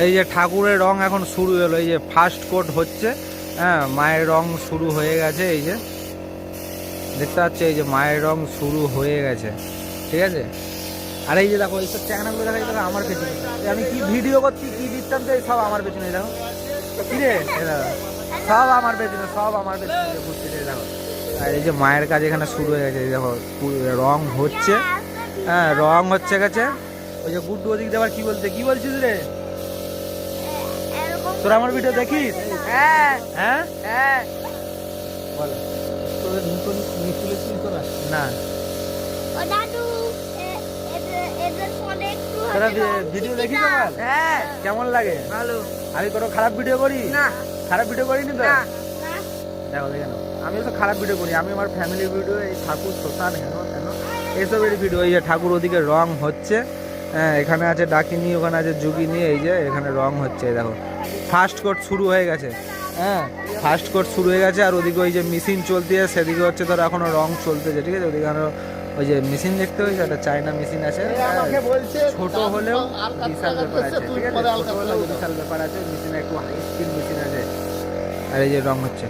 এই যে ঠাকুরের রং এখন শুরু হলো, এই যে ফার্স্ট কোট হচ্ছে। হ্যাঁ, মায়ের রং শুরু হয়ে গেছে, এই যে দেখতে পাচ্ছি, এই যে মায়ের রং শুরু হয়ে গেছে, ঠিক আছে। আর এই যে দেখো এইসব চ্যাংড়াগুলো দেখা যায় আমার পেছনে, আমি কি ভিডিও করছি কি দিতাম তো সব আমার পেছনে দেখো, কি রে সব আমার পেছনে, সব আমার পেছনে ঘুরতে দেখো। আর এই যে মায়ের কাজ এখানে শুরু হয়ে গেছে, দেখো রং হচ্ছে। হ্যাঁ, রং হচ্ছে গেছে। ওই যে গুড্ডু ওদিক দেওয়ার কি বলতে, কি বলছিস রে? তোরা আমার ভিডিও দেখিস? হ্যাঁ হ্যাঁ হ্যাঁ, বলো। তোদের নতুন মিস্ত্রি তোরা না, তোরা ভিডিও দেখিস আমার? হ্যাঁ। কেমন লাগে? ভালো। আমি কোনো খারাপ ভিডিও করি না? খারাপ ভিডিও করিনি তো। দেখো দেখে নাও, আমি তো খারাপ ভিডিও করি, আমি আমার ফ্যামিলির ভিডিও, এই ঠাকুর শ্মশান হেন তেন এইসবের ভিডিও। এই যে ঠাকুর ওদিকে রং হচ্ছে। হ্যাঁ, এখানে আছে ডাকিনি, ওখানে আছে যুগিনি, এই যে এখানে রং হচ্ছে। দেখো ফার্স্ট কোট শুরু হয়ে গেছে। হ্যাঁ, ফার্স্ট কোট শুরু হয়ে গেছে। আর ওদিকে ওই যে মেশিন চলতে, সেদিকে হচ্ছে ধর এখনো রং চলতেছে, ঠিক আছে। ওদিকে ওই যে মেশিন দেখতে হয়েছে, একটা চায়না মেশিন আছে, ছোট হলেও বিশাল ব্যাপার আছে, ঠিক আছে। ছোট হলেও বিশাল ব্যাপার আছে, মেশিনে একটু হাই স্পিড মেশিন আছে। আর এই যে রং হচ্ছে,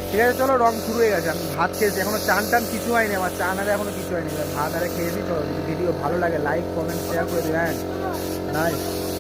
ঠিক আছে। চলো, রং শুরু হয়ে গেছে। আমি ভাত খেয়েছি, এখনো চান টান কিছু হয়নি আমার, চান আরে এখনো কিছু হয়নি। ভাত আরে খেয়েছি। চলো, যদি ভিডিও ভালো লাগে লাইক কমেন্ট শেয়ার করে দিবেন। নাই